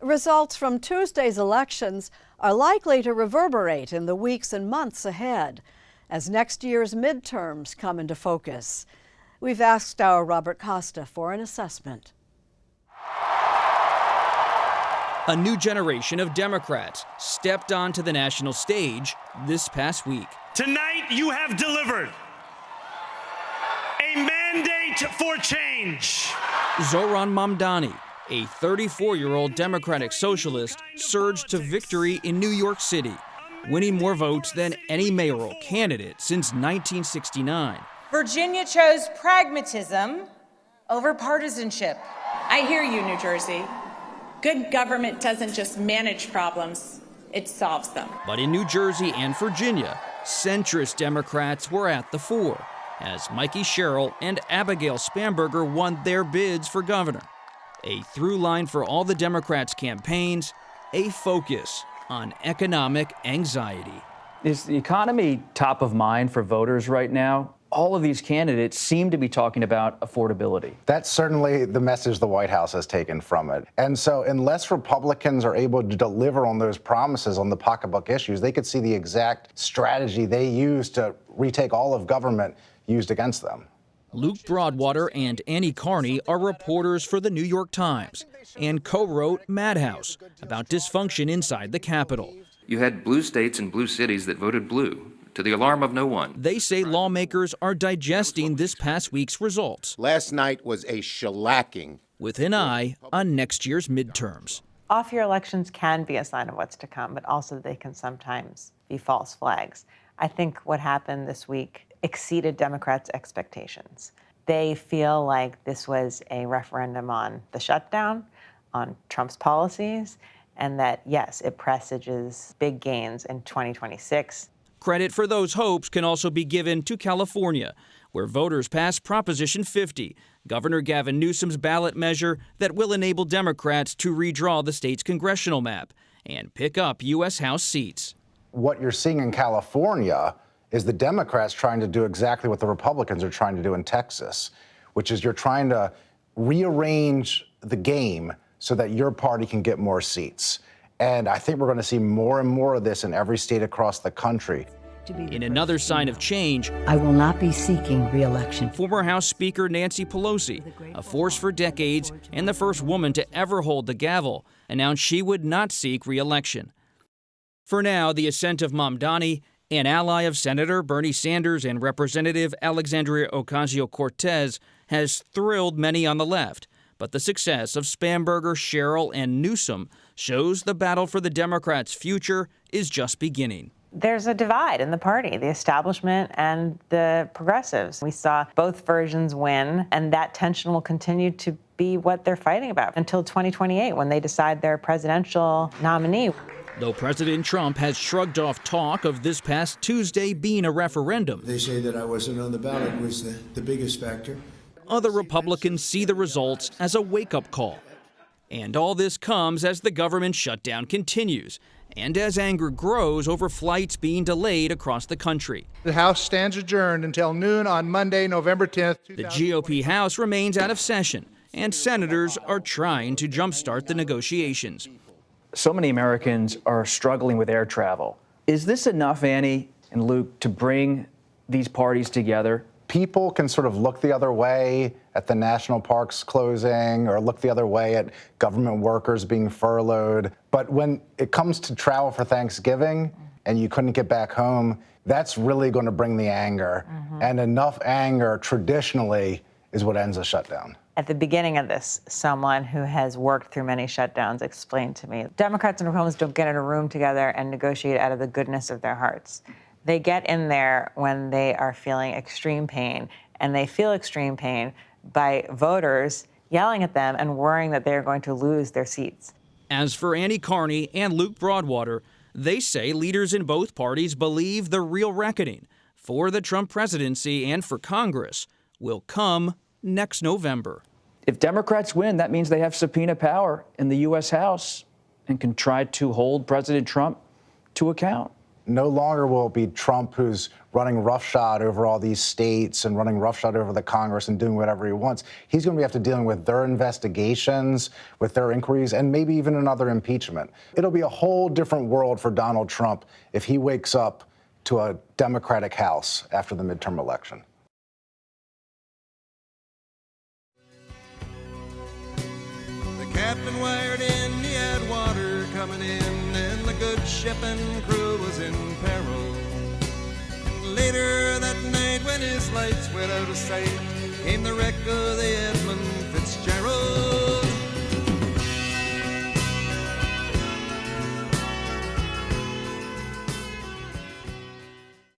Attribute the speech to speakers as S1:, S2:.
S1: Results from Tuesday's elections are likely to reverberate in the weeks and months ahead as next year's midterms come into focus. We've asked our Robert Costa for an assessment.
S2: A new generation of Democrats stepped onto the national stage this past week.
S3: Tonight you have delivered a mandate for change.
S2: Zohran Mamdani, a 34-year-old Democratic socialist, surged to victory in New York City, winning more votes than any mayoral candidate since 1969.
S4: Virginia chose pragmatism over partisanship.
S5: I hear you, New Jersey. Good government doesn't just manage problems, it solves them.
S2: But in New Jersey and Virginia, centrist Democrats were at the fore, as Mikey Sherrill and Abigail Spanberger won their bids for governor. A through line for all the Democrats' campaigns, a focus on economic anxiety.
S6: Is the economy top of mind for voters right now? All of these candidates seem to be talking about affordability.
S7: That's certainly the message the White House has taken from it. And so unless Republicans are able to deliver on those promises on the pocketbook issues, they could see the exact strategy they use to retake all of government used against them.
S2: Luke Broadwater and Annie Karni are reporters for the New York Times and co-wrote Madhouse about dysfunction inside the Capitol.
S8: You had blue states and blue cities that voted blue, to the alarm of no one.
S2: They say lawmakers are digesting this past week's results.
S9: Last night was a shellacking.
S2: With an eye on next year's midterms.
S10: Off-year elections can be a sign of what's to come, but also they can sometimes be false flags. I think what happened this week exceeded Democrats' expectations. They feel like this was a referendum on the shutdown, on Trump's policies, and that, yes, it presages big gains in 2026.
S2: Credit for those hopes can also be given to California, where voters passed Proposition 50, Governor Gavin Newsom's ballot measure that will enable Democrats to redraw the state's congressional map and pick up U.S. House seats.
S7: What you're seeing in California is the Democrats trying to do exactly what the Republicans are trying to do in Texas, which is you're trying to rearrange the game so that your party can get more seats. And I think we're going to see more and more of this in every state across the country.
S2: In another sign of change,
S11: I will not be seeking re-election.
S2: Former House Speaker Nancy Pelosi, a force for decades and the first woman to ever hold the gavel, announced she would not seek re-election. For now, the ascent of Mamdani, an ally of Senator Bernie Sanders and Representative Alexandria Ocasio-Cortez, has thrilled many on the left. But the success of Spanberger, Sherrill, and Newsom shows the battle for the Democrats' future is just beginning.
S10: There's a divide in the party, the establishment and the progressives. We saw both versions win, and that tension will continue to be what they're fighting about until 2028, when they decide their presidential nominee.
S2: Though President Trump has shrugged off talk of this past Tuesday being a referendum.
S12: They say that I wasn't on the ballot was the biggest factor.
S2: Other Republicans see the results as a wake-up call. And all this comes as the government shutdown continues and as anger grows over flights being delayed across the country.
S13: The House stands adjourned until noon on Monday, November 10th.
S2: The GOP House remains out of session, and senators are trying to jumpstart the negotiations.
S6: So many Americans are struggling with air travel. Is this enough, Annie and Luke, to bring these parties together?
S7: People can sort of look the other way at the national parks closing or look the other way at government workers being furloughed. But when it comes to travel for Thanksgiving and you couldn't get back home, that's really going to bring the anger. And enough anger traditionally is what ends a shutdown.
S10: At the beginning of this, someone who has worked through many shutdowns explained to me, Democrats and Republicans don't get in a room together and negotiate out of the goodness of their hearts. They get in there when they are feeling extreme pain, and they feel extreme pain by voters yelling at them and worrying that they're going to lose their seats.
S2: As for Annie Karni and Luke Broadwater, they say leaders in both parties believe the real reckoning for the Trump presidency and for Congress will come next November.
S6: If Democrats win, that means they have subpoena power in the U.S. House and can try to hold President Trump to account.
S7: No longer will it be Trump who's running roughshod over all these states and running roughshod over the Congress and doing whatever he wants. He's going to have to deal with their investigations, with their inquiries, and maybe even another impeachment. It'll be a whole different world for Donald Trump if he wakes up to a Democratic House after the midterm election.
S14: The captain wired in, he had water coming in, and the good ship and crew was in peril. And later that night, when his lights went out of sight, came the wreck of the Edmund